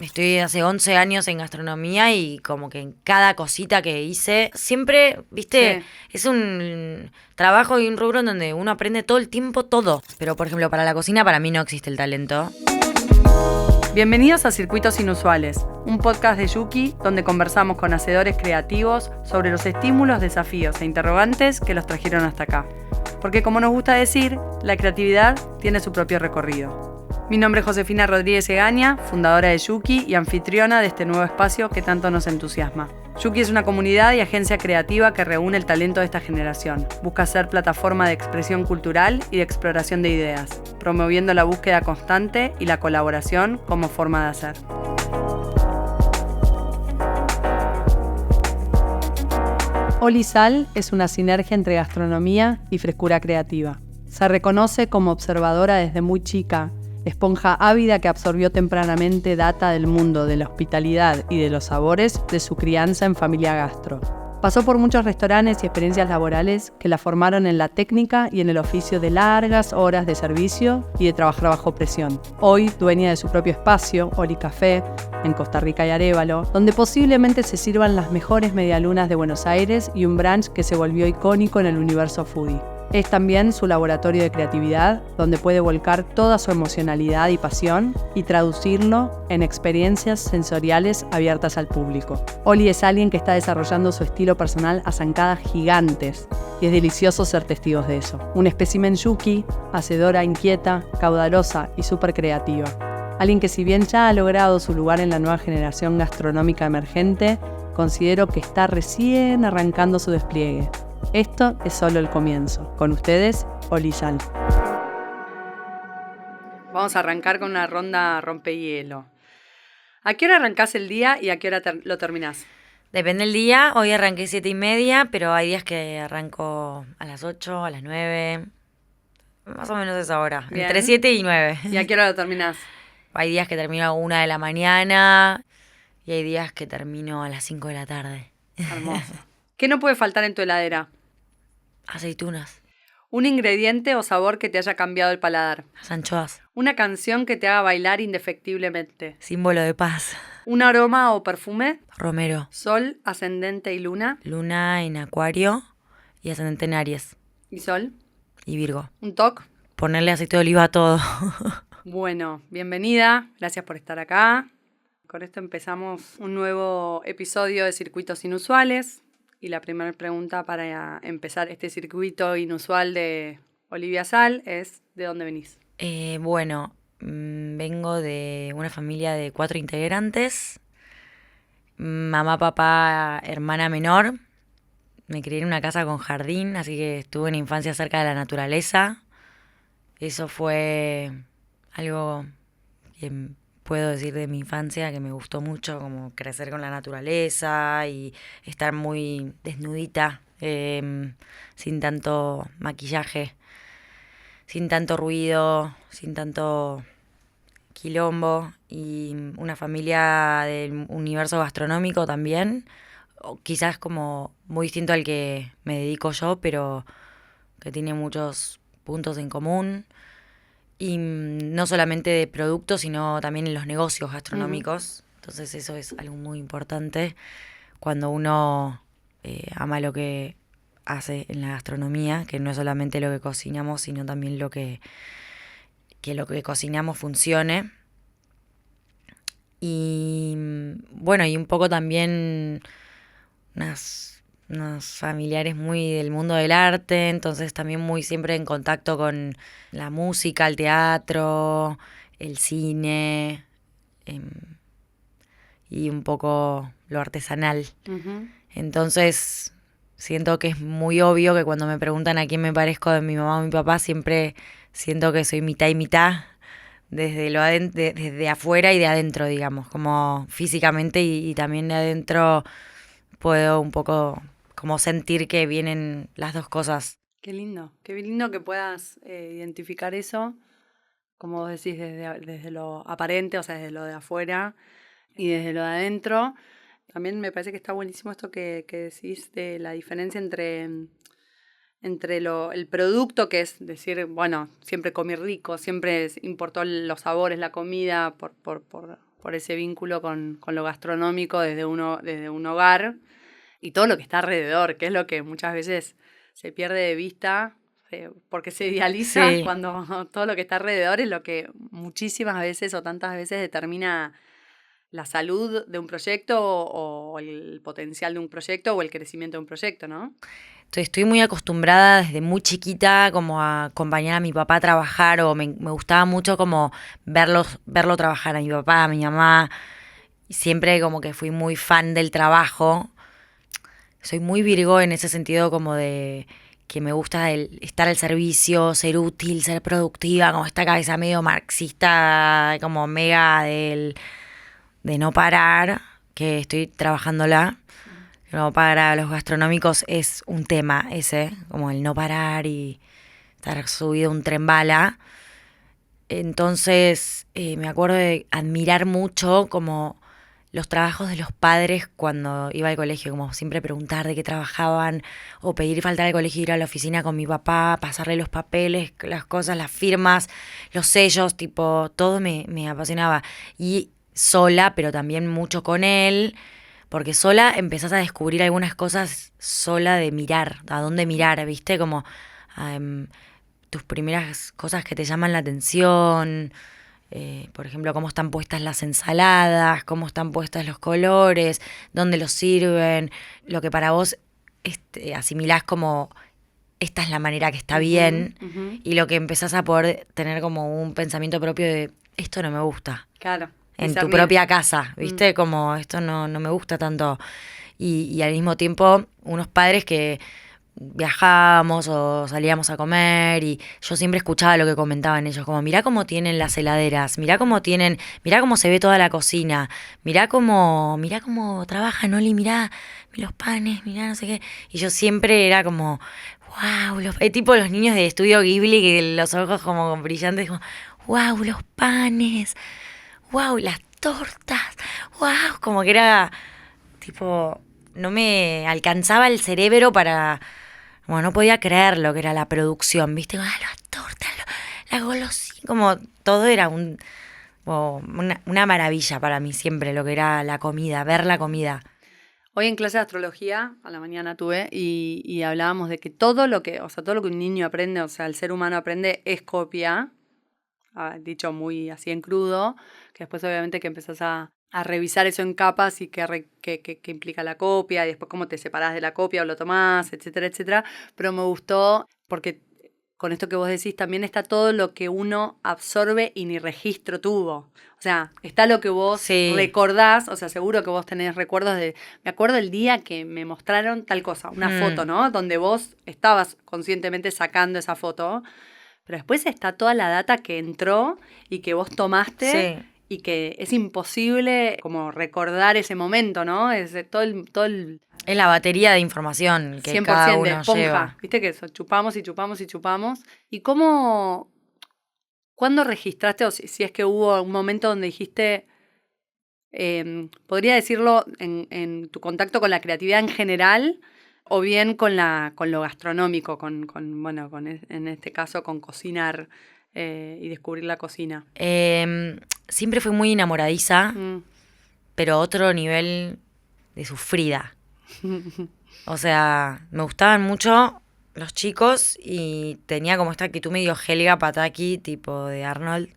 Estoy hace 11 años en gastronomía y como que en cada cosita que hice, siempre, viste, Sí. es un trabajo y un rubro en donde uno aprende todo el tiempo todo. Pero, por ejemplo, para la cocina, para mí no existe el talento. Bienvenidos a Circuitos Inusuales, un podcast de Yuki donde conversamos con hacedores creativos sobre los estímulos, desafíos e interrogantes que los trajeron hasta acá. Porque como nos gusta decir, la creatividad tiene su propio recorrido. Mi nombre es Josefina Rodríguez Egaña, fundadora de Yuki y anfitriona de este nuevo espacio que tanto nos entusiasma. Yuki es una comunidad y agencia creativa que reúne el talento de esta generación. Busca ser plataforma de expresión cultural y de exploración de ideas, promoviendo la búsqueda constante y la colaboración como forma de hacer. Olisal es una sinergia entre gastronomía y frescura creativa. Se reconoce como observadora desde muy chica, esponja ávida que absorbió tempranamente data del mundo de la hospitalidad y de los sabores de su crianza en familia gastro. Pasó por muchos restaurantes y experiencias laborales que la formaron en la técnica y en el oficio de largas horas de servicio y de trabajar bajo presión. Hoy, dueña de su propio espacio, Oli Café, en Costa Rica y Arévalo, donde posiblemente se sirvan las mejores medialunas de Buenos Aires y un brunch que se volvió icónico en el universo foodie. Es también su laboratorio de creatividad, donde puede volcar toda su emocionalidad y pasión y traducirlo en experiencias sensoriales abiertas al público. Oli es alguien que está desarrollando su estilo personal a zancadas gigantes y es delicioso ser testigos de eso. Un espécimen Yuki, hacedora inquieta, caudalosa y súper creativa. Alguien que si bien ya ha logrado su lugar en la nueva generación gastronómica emergente, considero que está recién arrancando su despliegue. Esto es solo el comienzo. Con ustedes, Olisal. Vamos a arrancar con una ronda rompehielo. ¿A qué hora arrancás el día y a qué hora lo terminás? Depende del día, hoy arranqué 7:30, pero hay días que arranco a las 8, a las 9, más o menos esa hora, Bien. entre 7 y 9. ¿Y a qué hora lo terminás? Hay días que termino a 1 de la mañana y hay días que termino a las 5 de la tarde. Hermoso. ¿Qué no puede faltar en tu heladera? Aceitunas, Un ingrediente o sabor que te haya cambiado el paladar. las anchoas, Una canción que te haga bailar indefectiblemente. símbolo de paz. Un aroma o perfume. Romero, Sol, ascendente y luna. luna en Acuario y ascendente en Aries ¿Y sol? y Virgo. Un toc. Ponerle aceite de oliva a todo. Bueno, bienvenida. Gracias por estar acá. Con esto empezamos un nuevo episodio de Circuitos Inusuales. Y la primera pregunta para empezar este circuito inusual de Olivia Sal es: ¿de dónde venís? Bueno, vengo de una familia de 4 integrantes. Mamá, papá, hermana menor. Me crié en una casa con jardín, así que estuve en infancia cerca de la naturaleza. Eso fue algo que puedo decir de mi infancia que me gustó mucho, como crecer con la naturaleza y estar muy desnudita, sin tanto maquillaje, sin tanto ruido, sin tanto quilombo, y una familia del universo gastronómico también, o quizás como muy distinto al que me dedico yo, pero que tiene muchos puntos en común. Y no solamente de productos, sino también en los negocios gastronómicos. Entonces eso es algo muy importante cuando uno ama lo que hace en la gastronomía, que no es solamente lo que cocinamos, sino también que lo que cocinamos funcione. Y bueno, y un poco también unos familiares muy del mundo del arte, entonces también muy siempre en contacto con la música, el teatro, el cine, y un poco lo artesanal. Uh-huh. Entonces siento que es muy obvio que cuando me preguntan a quién me parezco de mi mamá o mi papá, siempre siento que soy mitad y mitad, desde afuera y de adentro, digamos, como físicamente y también de adentro puedo un poco como sentir que vienen las dos cosas. Qué lindo que puedas identificar eso, como vos decís, desde lo aparente, o sea, desde lo de afuera y desde lo de adentro. También me parece que está buenísimo esto que decís de la diferencia entre el producto, que es decir, bueno, siempre comí rico, siempre importó los sabores, la comida, por por ese vínculo con lo gastronómico desde un hogar y todo lo que está alrededor, que es lo que muchas veces se pierde de vista porque se idealiza Sí. cuando todo lo que está alrededor es lo que muchísimas veces o tantas veces determina la salud de un proyecto o el potencial de un proyecto o el crecimiento de un proyecto, ¿no? Estoy muy acostumbrada desde muy chiquita como a acompañar a mi papá a trabajar o me gustaba mucho como verlo trabajar a mi papá, a mi mamá. Y siempre como que fui muy fan del trabajo. Soy muy Virgo en ese sentido como de que me gusta estar al servicio, ser útil, ser productiva, como esta cabeza medio marxista, como mega de no parar, que estoy trabajándola. No, para los gastronómicos es un tema ese, como el no parar y estar subido a un tren bala. Entonces me acuerdo de admirar mucho como los trabajos de los padres cuando iba al colegio, como siempre preguntar de qué trabajaban o pedir faltar al colegio, ir a la oficina con mi papá, pasarle los papeles, las cosas, las firmas, los sellos, tipo, todo me apasionaba. Y sola, pero también mucho con él. Porque sola empezás a descubrir algunas cosas sola de mirar, a dónde mirar, ¿viste? Como tus primeras cosas que te llaman la atención, por ejemplo, cómo están puestas las ensaladas, cómo están puestos los colores, dónde los sirven, lo que para vos asimilás como esta es la manera que está bien y lo que empezás a poder tener como un pensamiento propio de esto no me gusta. Claro. En tu propia casa, ¿viste? Como esto no me gusta tanto. Y al mismo tiempo, unos padres que viajábamos o salíamos a comer y yo siempre escuchaba lo que comentaban ellos, como mirá cómo tienen las heladeras, mirá cómo se ve toda la cocina, mirá cómo trabajan, Oli, mirá los panes, mirá no sé qué. Y yo siempre era como, wow, tipo los niños de Estudio Ghibli, que los ojos como brillantes, como, wow, los panes. Wow, las tortas, wow, como que era, tipo, no me alcanzaba el cerebro para, bueno, no podía creer lo que era la producción, ¿viste? Las tortas, las golosinas, como todo era una maravilla para mí siempre, lo que era la comida, ver la comida. Hoy en clase de astrología, a la mañana tuve, y hablábamos de que todo lo que un niño aprende, o sea, el ser humano aprende es copia, dicho muy así en crudo, que después obviamente que empezás a revisar eso en capas y qué implica la copia y después cómo te separás de la copia o lo tomás, etcétera, etcétera. Pero me gustó porque con esto que vos decís también está todo lo que uno absorbe y ni registro tuvo. O sea, está lo que vos recordás, o sea, seguro que vos tenés recuerdos de... Me acuerdo el día que me mostraron tal cosa, una foto, ¿no? Donde vos estabas conscientemente sacando esa foto. Pero después está toda la data que entró y que vos tomaste y que es imposible como recordar ese momento, ¿no? Es todo el es la batería de información que 100% cada uno de esponja, lleva. Viste que eso, chupamos y chupamos y chupamos. ¿Y cuándo registraste, o si es que hubo un momento donde dijiste, podría decirlo en tu contacto con la creatividad en general, o bien con lo gastronómico, en este caso con cocinar y descubrir la cocina? Siempre fui muy enamoradiza, pero otro nivel de sufrida. O sea, me gustaban mucho los chicos y tenía como esta actitud medio Helga Pataki, tipo de Arnold,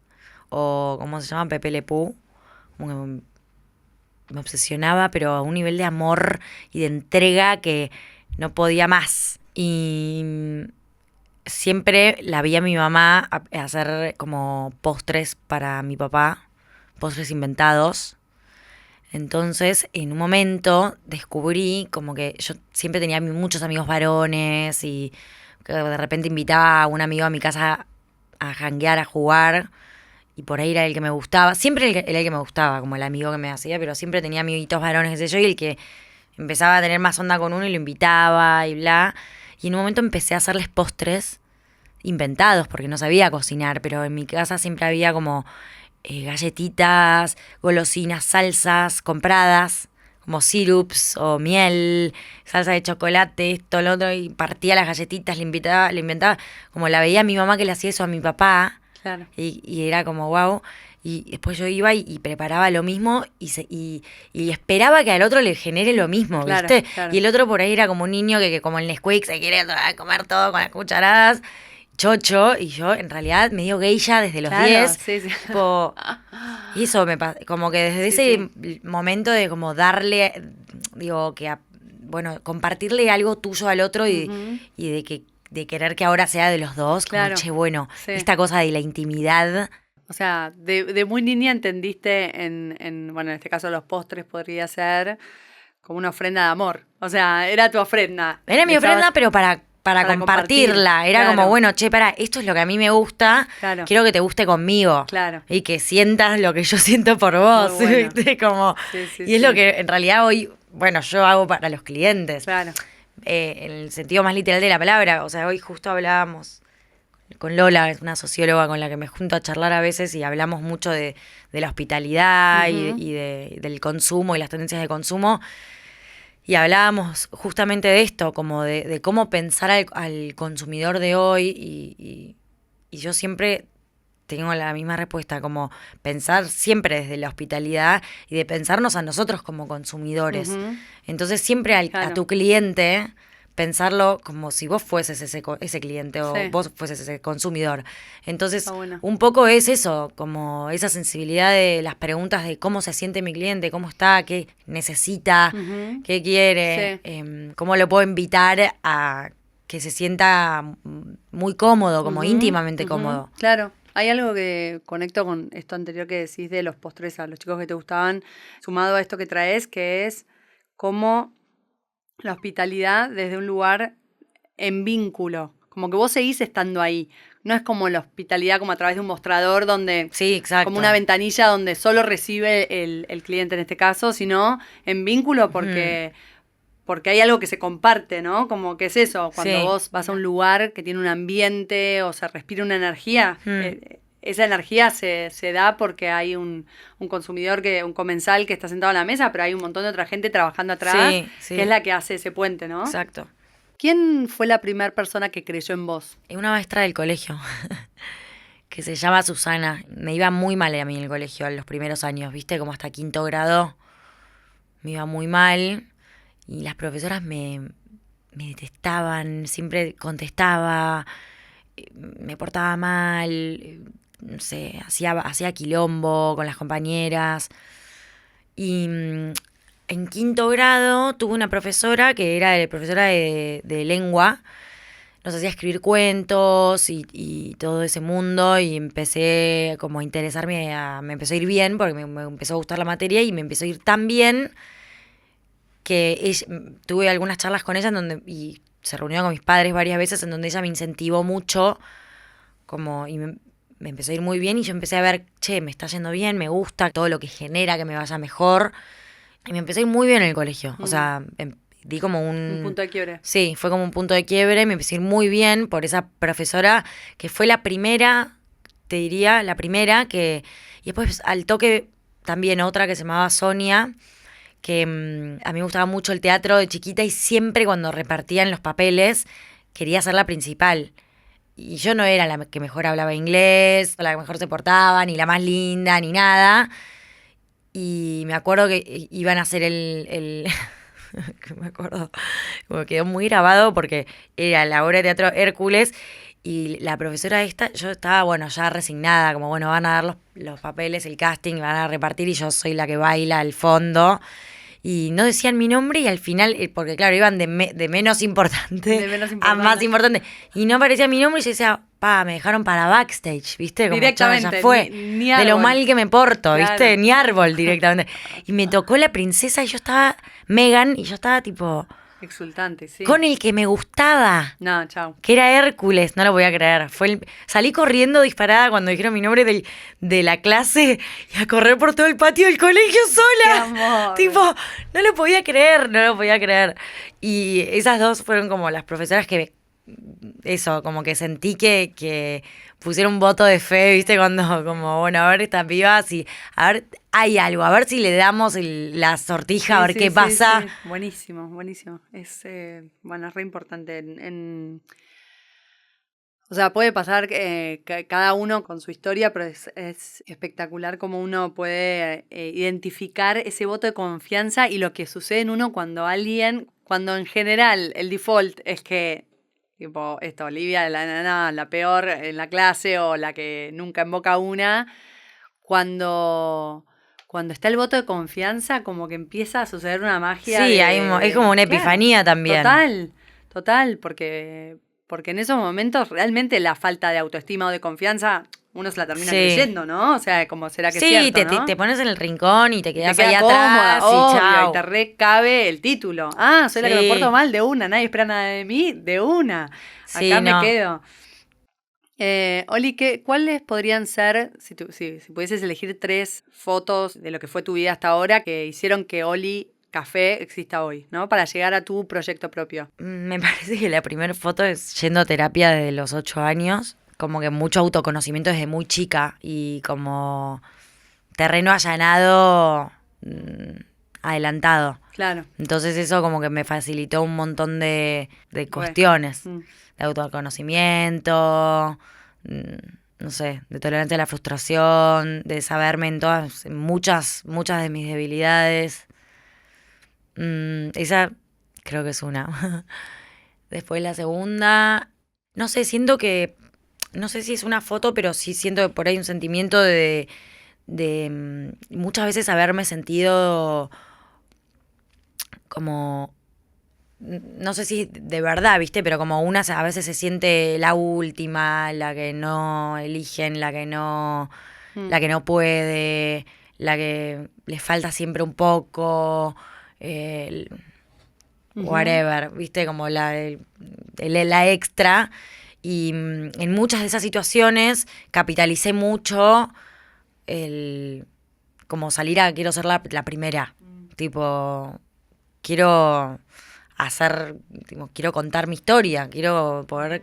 o ¿cómo se llama? Pepe Le Pew. Como que me obsesionaba, pero a un nivel de amor y de entrega que no podía más. Y siempre la vi a mi mamá hacer como postres para mi papá, postres inventados. Entonces, en un momento descubrí como que yo siempre tenía muchos amigos varones y que de repente invitaba a un amigo a mi casa a janguear, a jugar. Y por ahí era el que me gustaba. Siempre era el que me gustaba, como el amigo que me hacía, pero siempre tenía amiguitos varones, qué sé yo, y el que empezaba a tener más onda con uno y lo invitaba y bla. Y en un momento empecé a hacerles postres inventados, porque no sabía cocinar, pero en mi casa siempre había como galletitas, golosinas, salsas compradas, como sirups o miel, salsa de chocolate, esto, lo otro, y partía las galletitas, le inventaba, como la veía a mi mamá que le hacía eso a mi papá. Claro. Y era como wow. Y después yo iba y preparaba lo mismo y esperaba que al otro le genere lo mismo, ¿viste? Claro. Y el otro por ahí era como un niño que como el Nesquik se quiere comer todo con las cucharadas, chocho, y yo en realidad medio geisha desde los 10. Sí. Tipo, y eso me pasa, como que desde ese momento de como darle, digo, bueno, compartirle algo tuyo al otro y de querer que ahora sea de los dos, como, che, bueno, esta cosa de la intimidad. O sea, de muy niña entendiste bueno, en este caso los postres podría ser como una ofrenda de amor. O sea, era tu ofrenda. Era mi ofrenda, pero para compartirla. Era como, bueno, che, esto es lo que a mí me gusta. Claro. Quiero que te guste conmigo. Claro. Y que sientas lo que yo siento por vos. Bueno. ¿Viste? Como, y es lo que en realidad hoy, bueno, yo hago para los clientes. Claro. En el sentido más literal de la palabra. O sea, hoy justo hablábamos con Lola, es una socióloga con la que me junto a charlar a veces y hablamos mucho de la hospitalidad y del consumo y las tendencias de consumo. Y hablábamos justamente de esto, como de cómo pensar al consumidor de hoy y yo siempre tengo la misma respuesta, como pensar siempre desde la hospitalidad y de pensarnos a nosotros como consumidores. Entonces siempre a tu cliente pensarlo como si vos fueses ese cliente o vos fueses ese consumidor. Entonces, un poco es eso, como esa sensibilidad de las preguntas de cómo se siente mi cliente, cómo está, qué necesita, qué quiere, cómo lo puedo invitar a que se sienta muy cómodo, como íntimamente cómodo. Claro. Hay algo que conecto con esto anterior que decís de los postres a los chicos que te gustaban, sumado a esto que traes, que es cómo la hospitalidad desde un lugar en vínculo, como que vos seguís estando ahí. No es como la hospitalidad como a través de un mostrador donde, como una ventanilla donde solo recibe el cliente en este caso, sino en vínculo porque hay algo que se comparte, ¿no? Como que es eso, cuando vos vas a un lugar que tiene un ambiente o se respira una energía, esa energía se da porque hay un consumidor, un comensal que está sentado a la mesa, pero hay un montón de otra gente trabajando atrás, que es la que hace ese puente, ¿no? Exacto. ¿Quién fue la primera persona que creyó en vos? Una maestra del colegio, que se llama Susana. Me iba muy mal a mí en el colegio en los primeros años, ¿viste? Como hasta 5º grado. Me iba muy mal y las profesoras me detestaban, siempre contestaba, me portaba mal, no sé, hacía quilombo con las compañeras. Y en 5º grado tuve una profesora que era profesora de lengua. Nos hacía escribir cuentos y todo ese mundo y empecé como a interesarme, me empezó a ir bien porque me empezó a gustar la materia y me empezó a ir tan bien que tuve algunas charlas con ella y se reunió con mis padres varias veces en donde ella me incentivó mucho y me empezó a ir muy bien y yo empecé a ver, che, me está yendo bien, me gusta todo lo que genera que me vaya mejor y me empecé a ir muy bien en el colegio. O sea, di como un punto de quiebre. Sí, fue como un punto de quiebre, me empecé a ir muy bien por esa profesora que fue la primera, te diría, la primera y después al toque también otra que se llamaba Sonia, que a mí me gustaba mucho el teatro de chiquita y siempre cuando repartían los papeles quería ser la principal. Y yo no era la que mejor hablaba inglés, o la que mejor se portaba, ni la más linda, ni nada. Y me acuerdo que iban a hacer que me acuerdo, como quedó muy grabado porque era la obra de teatro Hércules y la profesora yo estaba, ya resignada, como van a dar los papeles, el casting, van a repartir y yo soy la que baila al fondo. Y no decían mi nombre y al final, porque claro, iban de menos importante a más importante. Y no aparecía mi nombre y yo decía, me dejaron para backstage, ¿viste? Como directamente, ya fue. Ni de lo mal que me porto, ¿viste? Claro. Ni árbol directamente. Y me tocó la princesa y yo estaba, Megan, y yo estaba tipo... exultante, sí. Con el que me gustaba. No, chao. Que era Hércules, no lo voy a creer. Salí corriendo disparada cuando dijeron mi nombre de la clase y a correr por todo el patio del colegio sola. ¡Qué amor! Tipo, no lo podía creer. Y esas dos fueron como las profesoras que como que sentí que pusieron un voto de fe, ¿viste? Cuando, como, a ver estas pibas y a ver, hay algo, a ver si le damos la sortija, a ver qué pasa. Sí. Buenísimo. Es, es re importante. O sea, puede pasar que cada uno con su historia, pero es espectacular cómo uno puede identificar ese voto de confianza y lo que sucede en uno cuando en general el default es que, tipo, Olivia, la nana, la peor en la clase o la que nunca invoca una, cuando está el voto de confianza, como que empieza a suceder una magia Sí, es como una claro, epifanía también. total, porque en esos momentos realmente la falta de autoestima o de confianza uno se la termina Sí. creyendo, ¿no? O sea, como será que es Sí, cierto, ¿no? te pones en el rincón y te Y te quedas ahí queda cómoda, atrás y obvio, y te chao. recabe el título. Ah, soy la que me porto Sí, mal, de una, nadie espera nada de mí, de una. Acá sí, me no. quedo. Oli, ¿cuáles podrían ser, si pudieses elegir 3 fotos de lo que fue tu vida hasta ahora que hicieron que Oli Café exista hoy, ¿no? Para llegar a tu proyecto propio. Me parece que la primera foto es yendo a terapia desde los 8 años. Como que mucho autoconocimiento desde muy chica y como terreno allanado, adelantado. Claro. Entonces eso como que me facilitó un montón de Re. cuestiones, Mm. de autoconocimiento, no sé, de tolerancia a la frustración, de saberme en muchas de mis debilidades. Esa creo que es una. Después la segunda, no sé, no sé si es una foto, pero sí siento que por ahí un sentimiento de muchas veces haberme sentido como, no sé si de verdad, ¿viste? Pero como una a veces se siente la última, la que no eligen, la que no puede, la que le falta siempre un poco, eh, Ujú. whatever, ¿viste? Como la extra. Y en muchas de esas situaciones capitalicé mucho el como salir a quiero ser la primera. Tipo, quiero quiero contar mi historia, quiero poder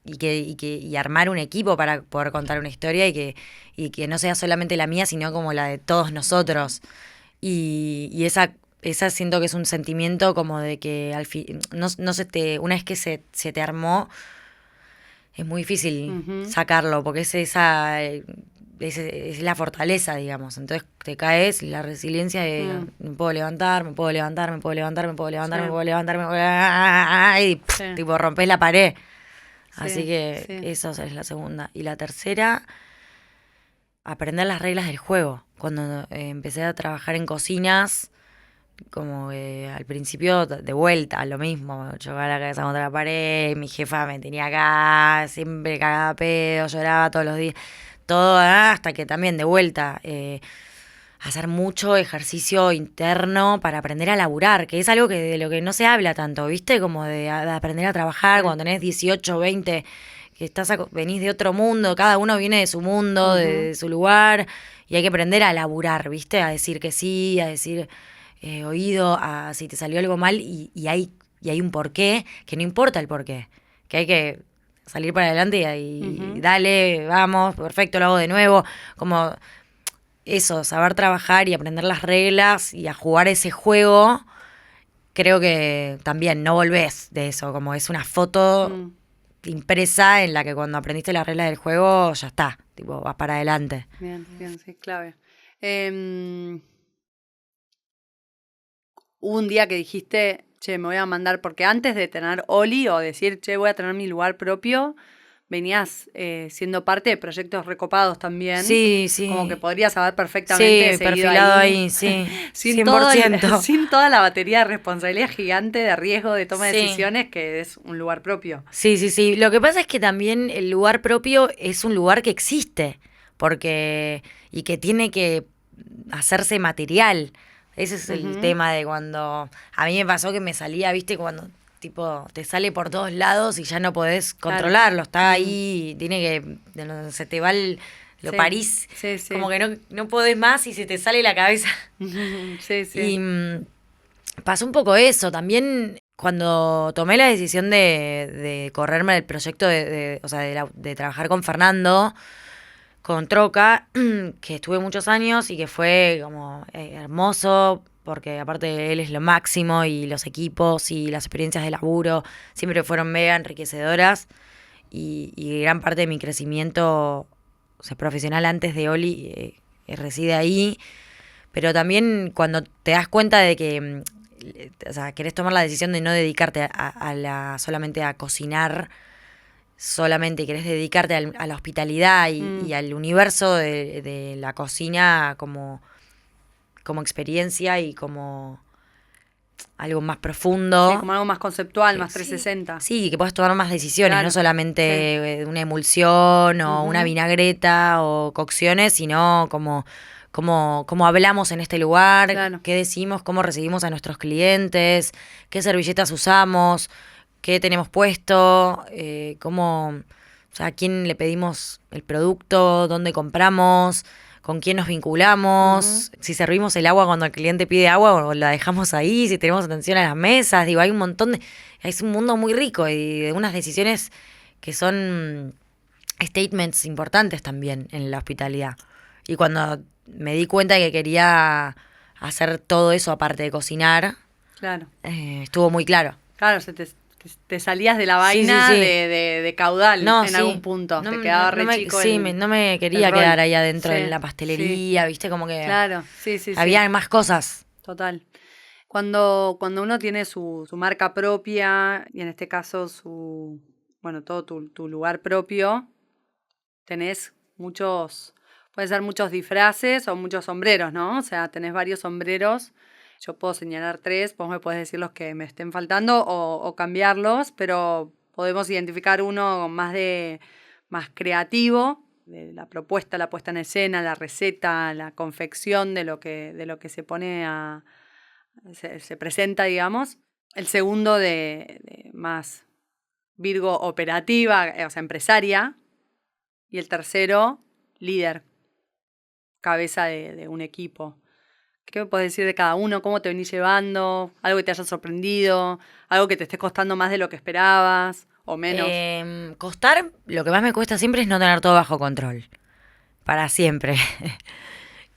y armar un equipo para poder contar una historia y que no sea solamente la mía, sino como la de todos nosotros. Y esa siento que es un sentimiento como de que al fin, no una vez que se te armó, es muy difícil Ujú. sacarlo, porque es la fortaleza, digamos. Entonces te caes, la resiliencia de me puedo levantar, me puedo levantar, me puedo levantar, me puedo levantar, me Sí, puedo levantar, me puedo y sí, tipo rompes la pared. Así sí, que sí. eso es la segunda. Y la tercera, aprender las reglas del juego. Cuando empecé a trabajar en cocinas, como que al principio de vuelta, lo mismo, chocaba la cabeza contra la pared, mi jefa me tenía acá, siempre cagaba pedo, lloraba todos los días, todo hasta que también de vuelta, hacer mucho ejercicio interno para aprender a laburar, que es algo que de lo que no se habla tanto, ¿viste? Como de aprender a trabajar Sí. cuando tenés 18 20 que venís de otro mundo, cada uno viene de su mundo, Ujú. de su lugar, y hay que aprender a laburar, ¿viste? A decir que sí, a decir oído, a si te salió algo mal y hay un porqué, que no importa el porqué, que hay que salir para adelante y Ujú. dale, vamos, perfecto, lo hago de nuevo, como eso, saber trabajar y aprender las reglas y a jugar ese juego, creo que también no volvés de eso, como es una foto Mm. impresa en la que cuando aprendiste las reglas del juego ya está, tipo, vas para adelante. Bien, bien, sí, clave. Em, Hubo un día que dijiste, che, me voy a mandar, porque antes de tener Oli o decir, che, voy a tener mi lugar propio, venías siendo parte de proyectos recopados también, Sí, como que sí, podrías haber perfectamente sí, seguido perfilado ahí ahí, sí, sin cien por ciento sin toda la batería de responsabilidad gigante de riesgo de toma de Sí. decisiones que es un lugar propio. Sí, sí, sí. Lo que pasa es que también el lugar propio es un lugar que existe, porque y que tiene que hacerse material. Ese es el Ujú. tema de cuando a mí me pasó que me salía, ¿viste? Cuando tipo te sale por todos lados y ya no podés Claro. controlarlo, está Mm. ahí, tiene que se te va lo Sí, parís, sí, como sí. que no podés más y se te sale la cabeza. Sí, Y sí. pasó un poco eso. También cuando tomé la decisión de correrme del proyecto o sea, de trabajar con Fernando, con Troca, que estuve muchos años y que fue como hermoso, porque aparte él es lo máximo y los equipos y las experiencias de laburo siempre fueron mega enriquecedoras. y gran parte de mi crecimiento, o sea, profesional antes de Oli reside ahí. Pero también cuando te das cuenta de que, o sea, querés tomar la decisión de no dedicarte solamente a cocinar, solamente querés dedicarte a la hospitalidad y al universo de la cocina como experiencia y como algo más profundo. Sí, como algo más conceptual, más 360. Sí, que puedas tomar más decisiones, Claro, no solamente una emulsión o una vinagreta o cocciones, sino como hablamos en este lugar, Claro. qué decimos, cómo recibimos a nuestros clientes, qué servilletas usamos, qué tenemos puesto, o sea, a quién le pedimos el producto, dónde compramos, con quién nos vinculamos, si servimos el agua cuando el cliente pide agua o la dejamos ahí, si tenemos atención a las mesas. Digo, hay un montón es un mundo muy rico y de unas decisiones que son statements importantes también en la hospitalidad. Y cuando me di cuenta que quería hacer todo eso aparte de cocinar, Claro. Estuvo muy claro. Claro, te salías de la vaina Sí, sí. de caudal en Sí. algún punto. No, te quedaba no re me, chico sí, el, no me quería el rol. quedar ahí adentro Sí, en la pastelería, ¿viste? Como que Claro, sí. había más cosas. Total. Cuando uno tiene su marca propia, y en este caso todo tu lugar propio, tenés puede ser muchos disfraces o muchos sombreros, ¿no? O sea, tenés varios sombreros. Yo puedo señalar 3, vos me podés decir los que me estén faltando o cambiarlos, pero podemos identificar uno más creativo, de la propuesta, la puesta en escena, la receta, la confección de lo que se pone se presenta, digamos. El segundo de más Virgo operativa, o sea, empresaria. Y el tercero, líder, cabeza de un equipo. ¿Qué me puedes decir de cada uno? ¿Cómo te venís llevando? ¿Algo que te haya sorprendido? ¿Algo que te esté costando más de lo que esperabas o menos? Costar, lo que más me cuesta siempre es no tener todo bajo control. Para siempre.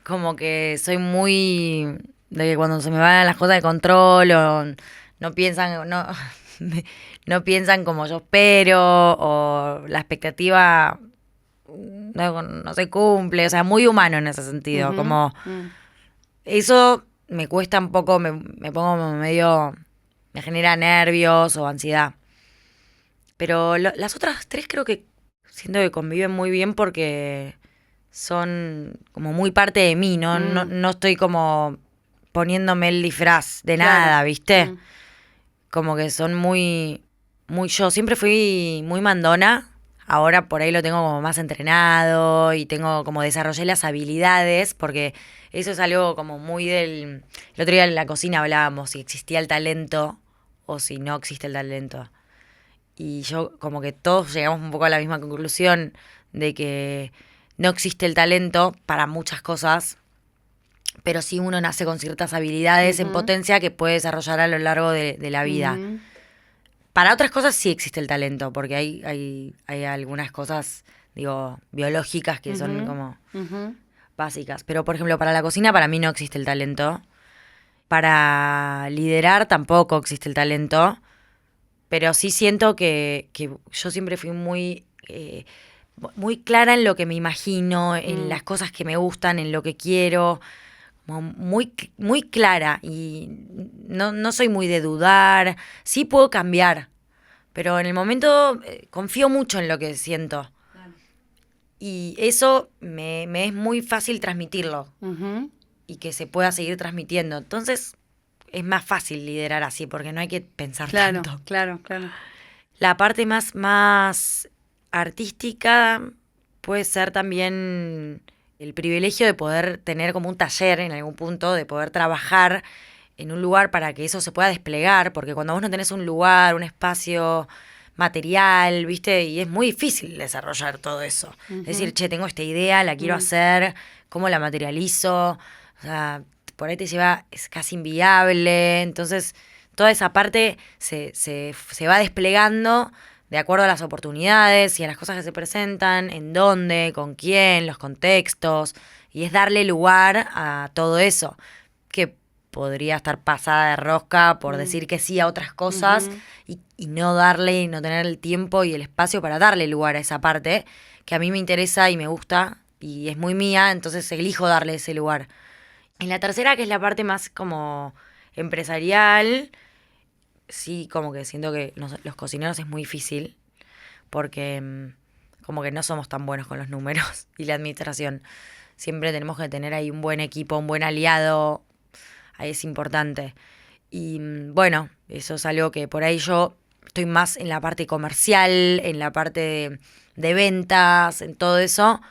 Como que soy muy de que cuando se me van las cosas de control o no piensan, no piensan como yo espero o la expectativa no se cumple. O sea, muy humano en ese sentido. Como eso me cuesta un poco, me pongo como medio, me genera nervios o ansiedad. Pero las otras 3 creo que siento que conviven muy bien porque son como muy parte de mí, no estoy como poniéndome el disfraz de nada, ¿viste? Como que son muy yo. Siempre fui muy mandona, ahora por ahí lo tengo como más entrenado y desarrollé las habilidades, porque eso es algo como muy el otro día en la cocina hablábamos si existía el talento o si no existe el talento. Y yo como que todos llegamos un poco a la misma conclusión de que no existe el talento para muchas cosas, pero sí uno nace con ciertas habilidades en potencia que puede desarrollar a lo largo de la vida. Para otras cosas sí existe el talento, porque hay algunas cosas, digo, biológicas que son como básicas. Pero, por ejemplo, para la cocina para mí no existe el talento. Para liderar tampoco existe el talento. Pero sí siento que yo siempre fui muy clara en lo que me imagino, en las cosas que me gustan, en lo que quiero, como muy, muy clara. Y no soy muy de dudar, sí puedo cambiar, pero en el momento confío mucho en lo que siento. Claro. Y eso me es muy fácil transmitirlo y que se pueda seguir transmitiendo. Entonces es más fácil liderar así, porque no hay que pensar tanto. Claro. La parte más artística puede ser también el privilegio de poder tener como un taller en algún punto, de poder trabajar en un lugar para que eso se pueda desplegar, porque cuando vos no tenés un lugar, un espacio material, ¿viste? Y es muy difícil desarrollar todo eso. Es decir, tengo esta idea, la quiero hacer, ¿cómo la materializo? O sea, por ahí es casi inviable. Entonces, toda esa parte se va desplegando de acuerdo a las oportunidades y a las cosas que se presentan, en dónde, con quién, los contextos, y es darle lugar a todo eso, que podría estar pasada de rosca por decir que sí a otras cosas y no darle, y no tener el tiempo y el espacio para darle lugar a esa parte que a mí me interesa y me gusta y es muy mía, entonces elijo darle ese lugar. En la tercera, que es la parte más como empresarial, sí, como que siento que los cocineros es muy difícil porque como que no somos tan buenos con los números y la administración. Siempre tenemos que tener ahí un buen equipo, un buen aliado, ahí es importante. Y bueno, eso es algo que por ahí yo estoy más en la parte comercial, en la parte de ventas, en todo eso,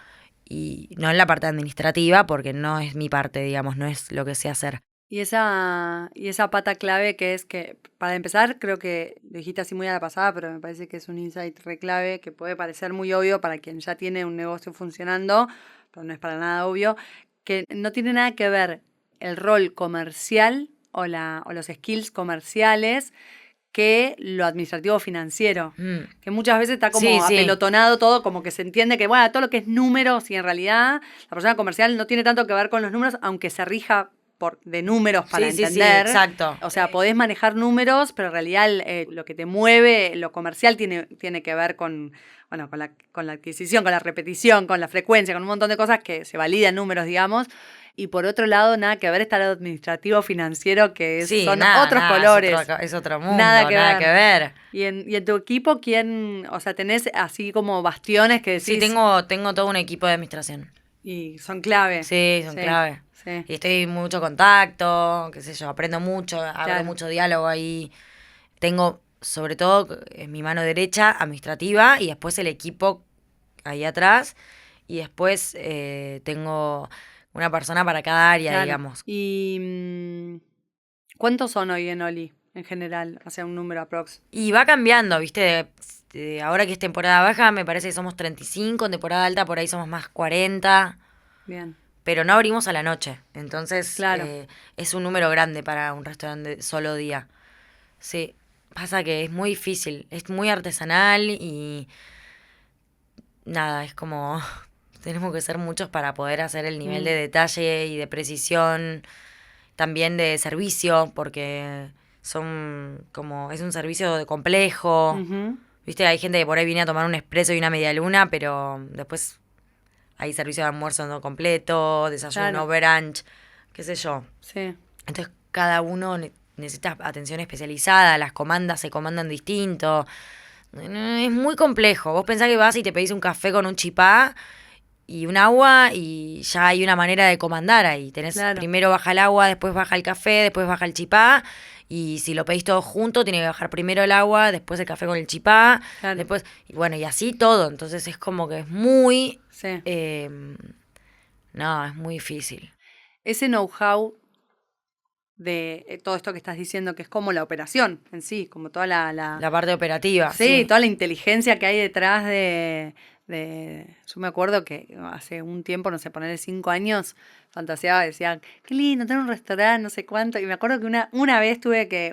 y no en la parte administrativa, porque no es mi parte, digamos, no es lo que sé hacer. Y esa pata clave que es que, para empezar, creo que lo dijiste así muy a la pasada, pero me parece que es un insight re clave que puede parecer muy obvio para quien ya tiene un negocio funcionando, pero no es para nada obvio, que no tiene nada que ver el rol comercial o los skills comerciales que lo administrativo financiero, que muchas veces está como Sí, sí. apelotonado todo, como que se entiende que, bueno, todo lo que es números y en realidad la persona comercial no tiene tanto que ver con los números, aunque se rija de números para Sí, entender. sí, exacto. O sea, podés manejar números, pero en realidad lo que te mueve, lo comercial tiene que ver con, bueno, con la adquisición, con la repetición, con la frecuencia, con un montón de cosas que se validan números, digamos. Y por otro lado, nada que ver está lo administrativo financiero, que son otros colores. Es otro mundo, Nada nada que que ver. Y en tu equipo, ¿quién? O sea, tenés así como bastiones que decís. Sí, tengo todo un equipo de administración. Y son clave. Sí, son clave. Sí. Y estoy en mucho contacto, qué sé yo, aprendo mucho, abro mucho diálogo ahí. Tengo, sobre todo, en mi mano derecha, administrativa, y después el equipo ahí atrás. Y después tengo una persona para cada área, digamos. ¿Y cuántos son hoy en Oli, en general? O sea, un número aprox. Y va cambiando, ¿viste? Ahora que es temporada baja, me parece que somos 35, en temporada alta por ahí somos más 40. Bien. Pero no abrimos a la noche, entonces Claro. Es un número grande para un restaurante solo día. Sí, pasa que es muy difícil, es muy artesanal y nada, es como tenemos que ser muchos para poder hacer el nivel de detalle y de precisión, también de servicio, porque son como es un servicio complejo. Viste, hay gente que por ahí viene a tomar un expreso y una media luna, pero después hay servicio de almuerzo no completo, desayuno, brunch, qué sé yo. Sí. Entonces cada uno necesita atención especializada, las comandas se comandan distinto. Es muy complejo. Vos pensás que vas y te pedís un café con un chipá y un agua y ya hay una manera de comandar ahí. Primero baja el agua, después baja el café, después baja el chipá. Y si lo pedís todo junto, tiene que bajar primero el agua, después el café con el chipá, después, y bueno, y así todo. Entonces es como que es muy... Sí. No, es muy difícil. Ese know-how de todo esto que estás diciendo, que es como la operación en sí, como toda la parte operativa. Sí, toda la inteligencia que hay detrás de... Yo me acuerdo que hace un tiempo, no sé, ponerle 5 años, fantaseaba, decía, qué lindo, tener un restaurante, no sé cuánto. Y me acuerdo que una vez tuve que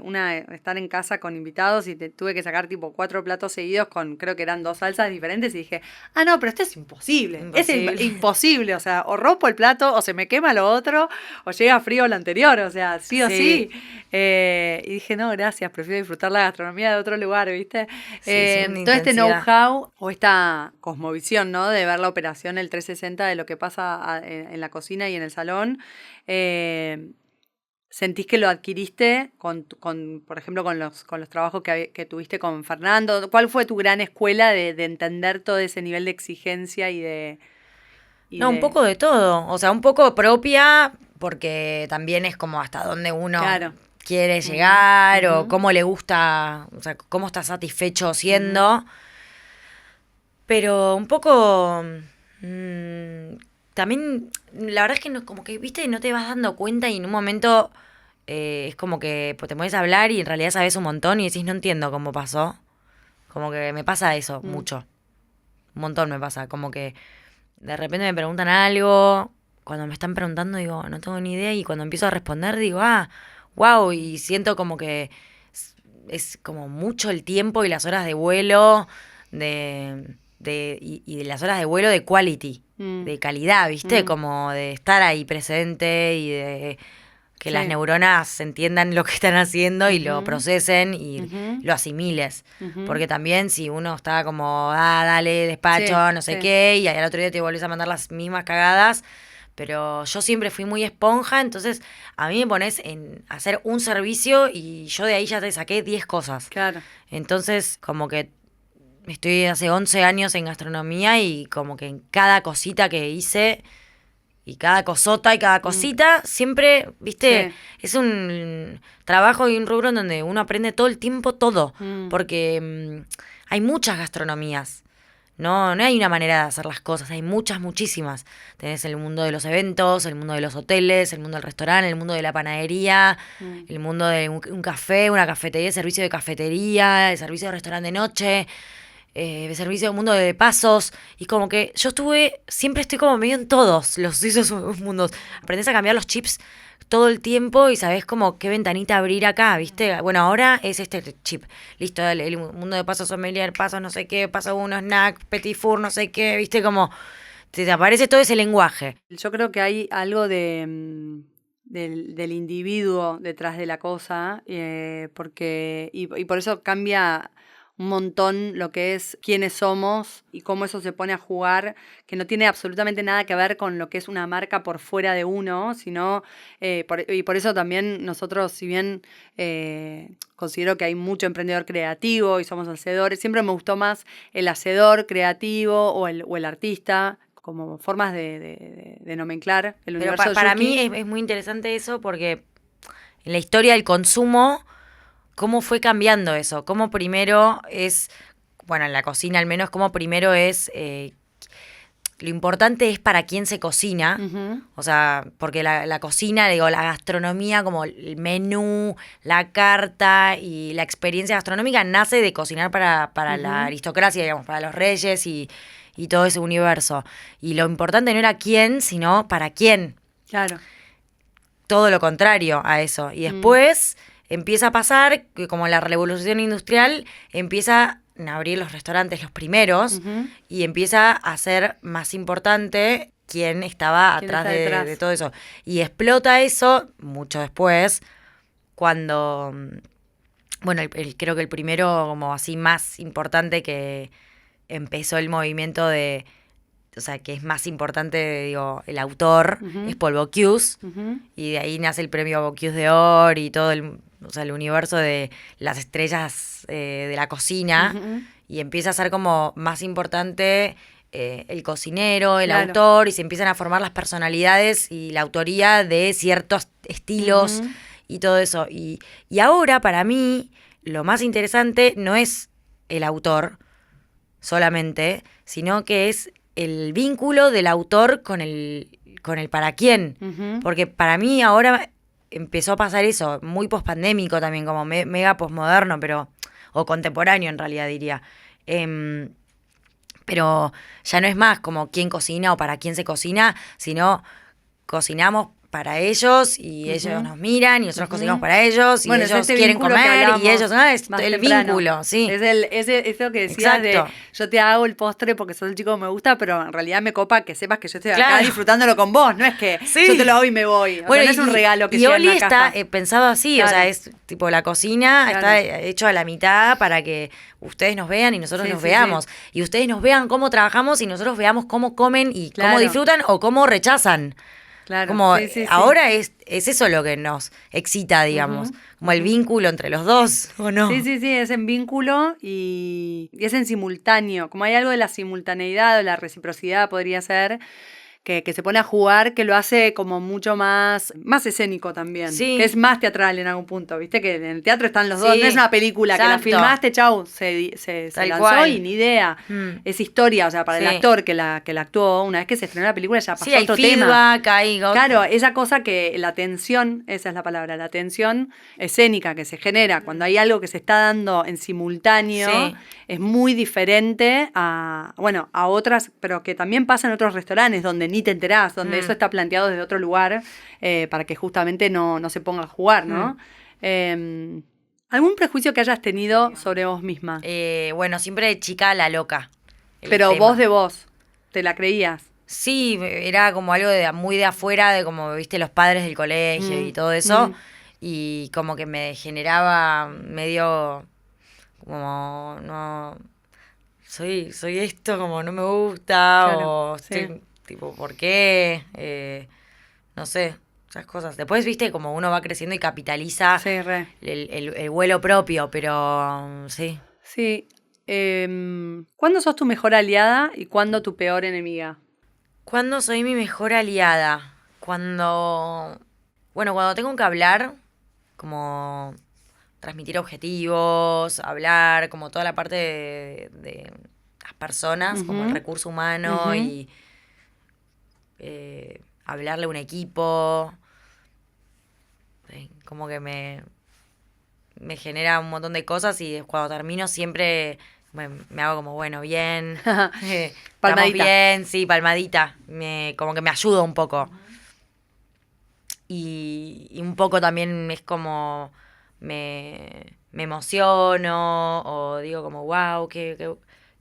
estar en casa con invitados y tuve que sacar tipo 4 platos seguidos con, creo que eran 2 salsas diferentes. Y dije, no, pero esto es imposible. Es imposible. O sea, o rompo el plato, o se me quema lo otro, o llega frío lo anterior. O sea, sí o sí. Y dije, no, gracias, prefiero disfrutar la gastronomía de otro lugar, ¿viste? Todo este know-how o esta cosmovisión, ¿no? De ver la operación, el 360 de lo que pasa en la cocina y en el salón, ¿sentís que lo adquiriste por ejemplo, con los trabajos que tuviste con Fernando? ¿Cuál fue tu gran escuela de entender todo ese nivel de exigencia un poco de todo. O sea, un poco propia, porque también es como hasta dónde uno quiere llegar o cómo le gusta, o sea, cómo está satisfecho siendo. Pero un poco... también, la verdad es que no, como que, viste, no te vas dando cuenta y en un momento es como que te pones a hablar y en realidad sabes un montón y decís, no entiendo cómo pasó. Como que me pasa eso mucho. Un montón me pasa. Como que de repente me preguntan algo, cuando me están preguntando digo, no tengo ni idea y cuando empiezo a responder digo, wow, y siento como que es como mucho el tiempo y las horas de vuelo y de las horas de vuelo de quality, de calidad, ¿viste? Como de estar ahí presente y de que las neuronas entiendan lo que están haciendo y lo procesen y lo asimiles. Porque también si uno está como, dale, despacho, no sé qué, y al otro día te volvés a mandar las mismas cagadas. Pero yo siempre fui muy esponja, entonces a mí me pones en hacer un servicio y yo de ahí ya te saqué 10 cosas. Claro. Entonces, como que estoy hace 11 años en gastronomía y como que en cada cosita que hice y cada cosota y cada cosita, siempre, viste, es un trabajo y un rubro en donde uno aprende todo el tiempo todo, porque hay muchas gastronomías. No hay una manera de hacer las cosas, hay muchísimas. Tenés el mundo de los eventos, el mundo de los hoteles, el mundo del restaurante, el mundo de la panadería, el mundo de un café, una cafetería, el servicio de cafetería, el servicio de restaurante de noche, el servicio de mundo de pasos. Y como que yo siempre estoy como medio en todos esos mundos. Aprendés a cambiar los chips todo el tiempo y sabés como qué ventanita abrir acá, ¿viste? Bueno, ahora es este chip. Listo, dale, el mundo de pasos sommelier, pasos no sé qué, paso uno, snack, petit four, no sé qué, ¿viste? Como te aparece todo ese lenguaje. Yo creo que hay algo del individuo detrás de la cosa, porque y por eso cambia un montón lo que es quiénes somos y cómo eso se pone a jugar, que no tiene absolutamente nada que ver con lo que es una marca por fuera de uno, sino, y por eso también nosotros, si bien considero que hay mucho emprendedor creativo y somos hacedores, siempre me gustó más el hacedor creativo o el artista, como formas de nomenclar el Pero universo para Yuki. mí es muy interesante eso porque en la historia del consumo, cómo fue cambiando eso, cómo primero es, bueno, en la cocina al menos, cómo primero es, lo importante es para quién se cocina, o sea, porque la cocina, digo, la gastronomía, como el menú, la carta y la experiencia gastronómica nace de cocinar para la aristocracia, digamos, para los reyes y todo ese universo. Y lo importante no era quién, sino para quién. Claro. Todo lo contrario a eso. Y después empieza a pasar que como la revolución industrial empieza a abrir los restaurantes los primeros y empieza a ser más importante quién estaba atrás de todo eso. Y explota eso mucho después cuando, bueno, creo que el primero como así más importante que empezó el movimiento de, o sea, que es más importante, digo, el autor, es Paul Bocuse, y de ahí nace el premio Bocuse d'Or y todo el universo de las estrellas de la cocina, y empieza a ser como más importante el cocinero, el autor, y se empiezan a formar las personalidades y la autoría de ciertos estilos y todo eso. Y ahora, para mí, lo más interesante no es el autor solamente, sino que es el vínculo del autor con el para quién. Porque para mí ahora empezó a pasar eso, muy pospandémico también, como mega posmoderno, pero, o contemporáneo en realidad diría. Pero ya no es más como quién cocina o para quién se cocina, sino cocinamos para ellos y ellos nos miran y nosotros cocinamos para ellos y ellos quieren comer y ellos, es el vínculo, sí. Es eso que decías de yo te hago el postre porque sos el chico que me gusta, pero en realidad me copa que sepas que yo estoy acá disfrutándolo con vos, no es que yo te lo hago y me voy. Bueno, no es un regalo que sea Oli en una está caja. pensado así, o sea, es tipo la cocina está hecho a la mitad para que ustedes nos vean y nosotros nos veamos. Y ustedes nos vean cómo trabajamos y nosotros veamos cómo comen y cómo disfrutan o cómo rechazan. Claro, como ahora es eso lo que nos excita, digamos, como el vínculo entre los dos, ¿o no? Sí, es en vínculo y es en simultáneo, como hay algo de la simultaneidad o la reciprocidad podría ser, que se pone a jugar, que lo hace como mucho más escénico también, que es más teatral en algún punto, viste que en el teatro están los dos, no es una película que la filmaste, chau, se lanzó cual. Y ni idea, es historia, o sea, para el actor que la actuó, una vez que se estrenó la película ya pasó otro tema. Claro, esa cosa que la tensión, esa es la palabra, la tensión escénica que se genera cuando hay algo que se está dando en simultáneo, es muy diferente a otras, pero que también pasa en otros restaurantes donde ni te enterás, donde eso está planteado desde otro lugar para que justamente no se ponga a jugar, ¿no? ¿Algún prejuicio que hayas tenido sobre vos misma? Bueno, siempre de chica la loca. Pero vos de vos, ¿te la creías? Sí, era como algo muy de afuera, de como, viste, los padres del colegio y todo eso. Y como que me generaba medio como, no, soy esto, como no me gusta, Claro, o sí. estoy, tipo, ¿por qué? No sé, esas cosas. Después, viste, como uno va creciendo y capitaliza Sí, re. el vuelo propio, pero sí. Sí. ¿Cuándo sos tu mejor aliada y cuándo tu peor enemiga? ¿Cuándo soy mi mejor aliada? Cuando tengo que hablar, como transmitir objetivos, hablar, como toda la parte de las personas, como el Ujú, recurso humano ujú. y hablarle a un equipo, sí, como que me genera un montón de cosas y cuando termino siempre me hago como, bueno, bien, estamos Palmadita. bien, sí, palmadita, como que me ayuda un poco. Y un poco también es como me emociono o digo como, wow, qué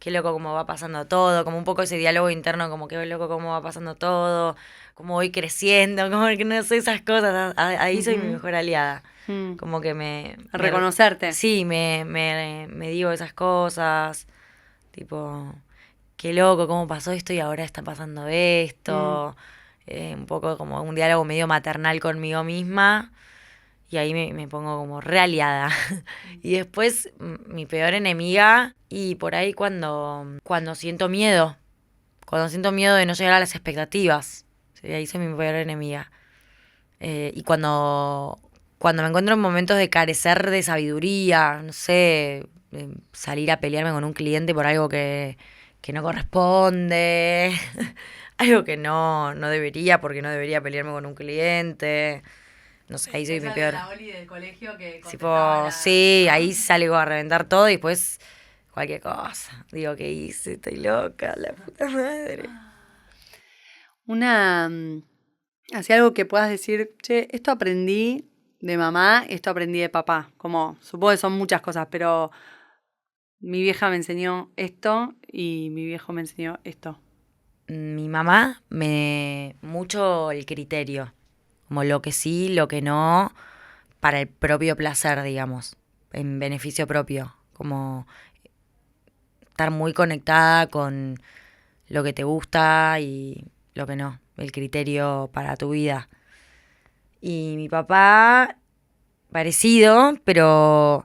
loco cómo va pasando todo, como un poco ese diálogo interno, como qué loco cómo va pasando todo, cómo voy creciendo, como que no sé esas cosas, ahí soy mi Ujú. mejor aliada. Mm. Como que A reconocerte. sí, me digo esas cosas, tipo, qué loco, cómo pasó esto y ahora está pasando Mm. esto. Un poco como un diálogo medio maternal conmigo misma. Y ahí me pongo como realiada. Y después mi peor enemiga. Y por ahí cuando siento miedo. Cuando siento miedo de no llegar a las expectativas. Sí, ahí soy mi peor enemiga. Y cuando me encuentro en momentos de carecer de sabiduría, no sé, salir a pelearme con un cliente por algo que no corresponde, algo que no debería, porque no debería pelearme con un cliente. No sé, ahí soy mi Esa de peor. la Oli del colegio que contestaba Tipo, la... sí, ¿no? ahí salgo a reventar todo y después cualquier cosa. Digo, ¿qué hice? Estoy loca, la puta madre. Una... Así algo que puedas decir, che, esto aprendí de mamá, esto aprendí de papá. Como, supongo que son muchas cosas, pero mi vieja me enseñó esto y mi viejo me enseñó esto. Mi mamá mucho el criterio, como lo que sí, lo que no, para el propio placer, digamos, en beneficio propio, como estar muy conectada con lo que te gusta y lo que no, el criterio para tu vida. Y mi papá, parecido, pero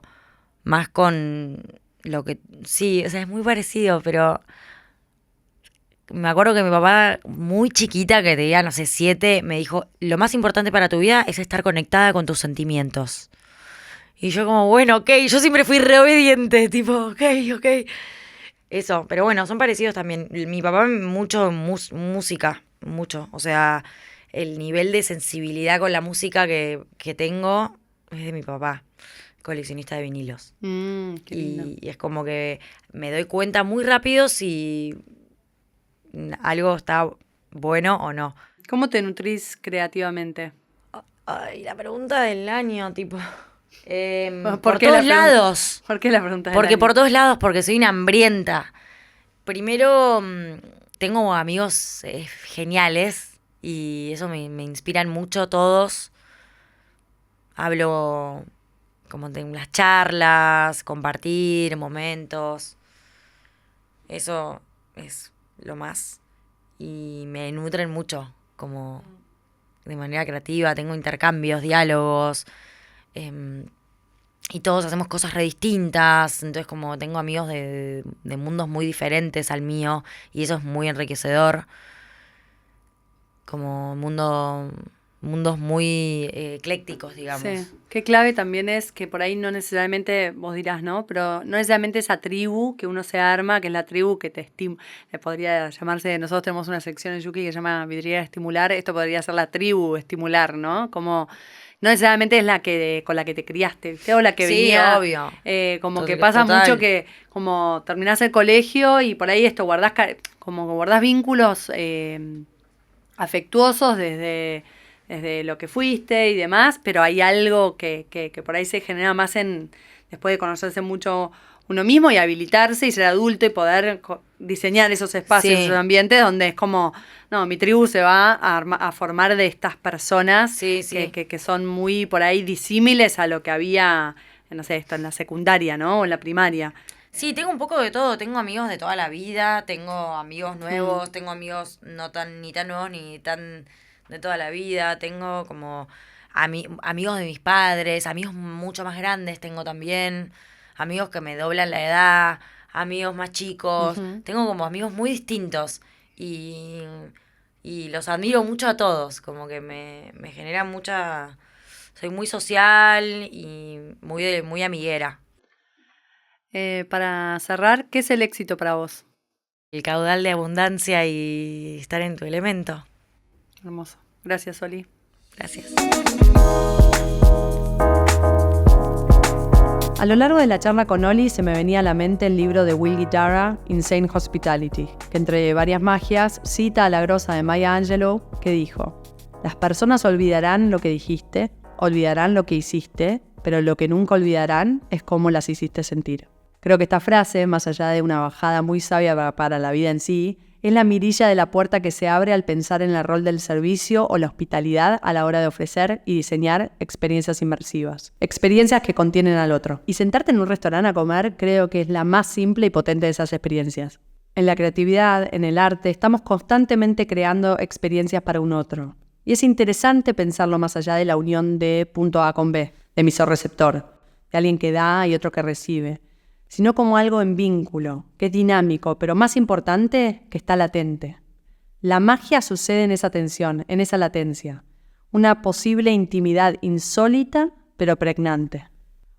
más con lo que, sí, o sea, es muy parecido, pero me acuerdo que mi papá, muy chiquita, que tenía, no sé, 7, me dijo, lo más importante para tu vida es estar conectada con tus sentimientos. Y yo como, bueno, ok, yo siempre fui re obediente, tipo, ok, ok. Eso, pero bueno, son parecidos también. Mi papá mucho música, mucho. O sea, el nivel de sensibilidad con la música que tengo es de mi papá, coleccionista de vinilos. Qué lindo. Y es como que me doy cuenta muy rápido si algo está bueno o no. ¿Cómo te nutrís creativamente? Ay, la pregunta del año, tipo. ¿Por Por qué todos la pregunta? lados. ¿Por qué la pregunta del Porque año? por todos lados, porque soy una hambrienta. Primero, tengo amigos geniales y eso me inspiran mucho todos. Hablo como en las charlas, compartir momentos. Eso es lo más. Y me nutren mucho, como de manera creativa. Tengo intercambios, diálogos. em, y todos hacemos cosas re distintas. Entonces, como tengo amigos de mundos muy diferentes al mío. Y eso es muy enriquecedor. Como mundos muy eclécticos, Sí, digamos. qué clave también es que por ahí no necesariamente, vos dirás, ¿no? Pero no necesariamente esa tribu que uno se arma, que es la tribu que te estimula, podría llamarse, nosotros tenemos una sección en Yuki que se llama vidriera estimular, esto podría ser la tribu estimular, ¿no? Como no necesariamente es la que con la que te criaste, ¿viste? O la que Sí, venía, obvio. como que pasa mucho Total. que como terminás el colegio y por ahí esto guardás, como que guardás vínculos afectuosos desde lo que fuiste y demás, pero hay algo que por ahí se genera más después de conocerse mucho uno mismo y habilitarse y ser adulto y poder diseñar esos espacios, Sí. esos ambientes donde es como, no, mi tribu se va a formar de estas personas Sí, sí. que son muy por ahí disímiles a lo que había, no sé, esto en la secundaria, ¿no? O en la primaria. Sí, tengo un poco de todo. Tengo amigos de toda la vida, tengo amigos nuevos, tengo amigos ni tan nuevos ni tan de toda la vida. Tengo como amigos de mis padres, amigos mucho más grandes tengo también, amigos que me doblan la edad, amigos más chicos. Tengo como amigos muy distintos y, y los admiro mucho a todos. Como que me genera mucha... Soy muy social y muy amiguera. Para cerrar, ¿qué es el éxito para vos? El caudal de abundancia y estar en tu elemento. Hermoso. Gracias, Oli. Gracias. A lo largo de la charla con Oli se me venía a la mente el libro de Will Guitarra, Insane Hospitality, que entre varias magias cita a la grosa de Maya Angelou, que dijo: las personas olvidarán lo que dijiste, olvidarán lo que hiciste, pero lo que nunca olvidarán es cómo las hiciste sentir. Creo que esta frase, más allá de una bajada muy sabia para la vida en sí, es la mirilla de la puerta que se abre al pensar en el rol del servicio o la hospitalidad a la hora de ofrecer y diseñar experiencias inmersivas. Experiencias que contienen al otro. Y sentarte en un restaurante a comer creo que es la más simple y potente de esas experiencias. En la creatividad, en el arte, estamos constantemente creando experiencias para un otro. Y es interesante pensarlo más allá de la unión de punto A con B, de emisor-receptor, de alguien que da y otro que recibe, sino como algo en vínculo, que es dinámico, pero más importante, que está latente. La magia sucede en esa tensión, en esa latencia. Una posible intimidad insólita, pero pregnante.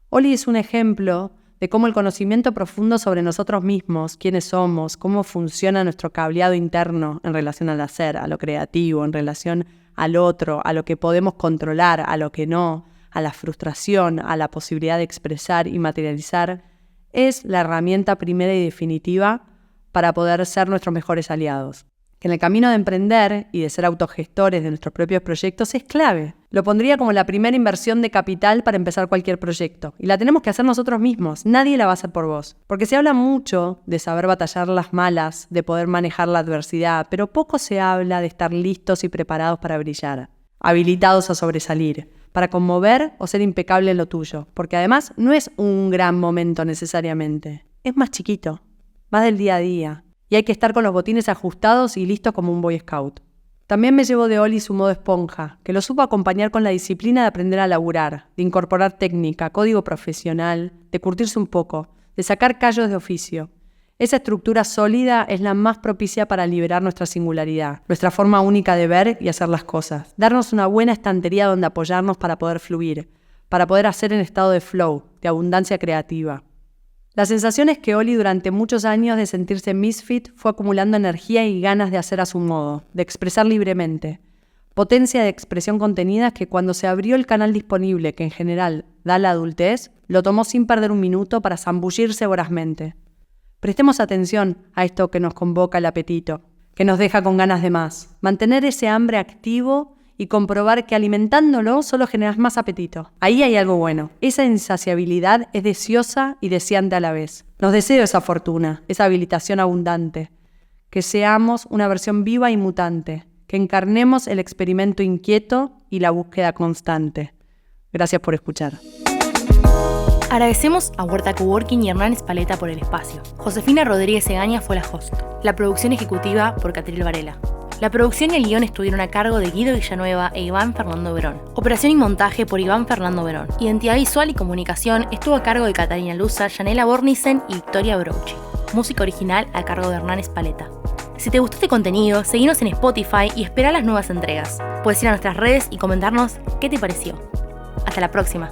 Oli es un ejemplo de cómo el conocimiento profundo sobre nosotros mismos, quiénes somos, cómo funciona nuestro cableado interno en relación al hacer, a lo creativo, en relación al otro, a lo que podemos controlar, a lo que no, a la frustración, a la posibilidad de expresar y materializar, es la herramienta primera y definitiva para poder ser nuestros mejores aliados. Que en el camino de emprender y de ser autogestores de nuestros propios proyectos es clave. Lo pondría como la primera inversión de capital para empezar cualquier proyecto. Y la tenemos que hacer nosotros mismos. Nadie la va a hacer por vos. Porque se habla mucho de saber batallar las malas, de poder manejar la adversidad, pero poco se habla de estar listos y preparados para brillar, habilitados a sobresalir, para conmover o ser impecable en lo tuyo, porque además no es un gran momento necesariamente, es más chiquito, más del día a día, y hay que estar con los botines ajustados y listos como un Boy Scout. También me llevo de Oli su modo esponja, que lo supo acompañar con la disciplina de aprender a laburar, de incorporar técnica, código profesional, de curtirse un poco, de sacar callos de oficio. Esa estructura sólida es la más propicia para liberar nuestra singularidad, nuestra forma única de ver y hacer las cosas. Darnos una buena estantería donde apoyarnos para poder fluir, para poder hacer en estado de flow, de abundancia creativa. La sensación es que Oli durante muchos años de sentirse misfit fue acumulando energía y ganas de hacer a su modo, de expresar libremente. Potencia de expresión contenida que cuando se abrió el canal disponible que en general da la adultez, lo tomó sin perder un minuto para zambullirse vorazmente. Prestemos atención a esto que nos convoca el apetito, que nos deja con ganas de más. Mantener ese hambre activo y comprobar que alimentándolo solo generas más apetito. Ahí hay algo bueno. Esa insaciabilidad es deseosa y deseante a la vez. Nos deseo esa fortuna, esa habilitación abundante. Que seamos una versión viva y mutante. Que encarnemos el experimento inquieto y la búsqueda constante. Gracias por escuchar. Agradecemos a Huerta Coworking y Hernán Espaleta por el espacio. Josefina Rodríguez Egaña fue la host. La producción ejecutiva por Catril Varela. La producción y el guión estuvieron a cargo de Guido Villanueva e Iván Fernando Verón. Operación y montaje por Iván Fernando Verón. Identidad visual y comunicación estuvo a cargo de Catalina Luza, Yanela Bornissen y Victoria Brochi. Música original a cargo de Hernán Espaleta. Si te gustó este contenido, seguinos en Spotify y espera las nuevas entregas. Puedes ir a nuestras redes y comentarnos qué te pareció. Hasta la próxima.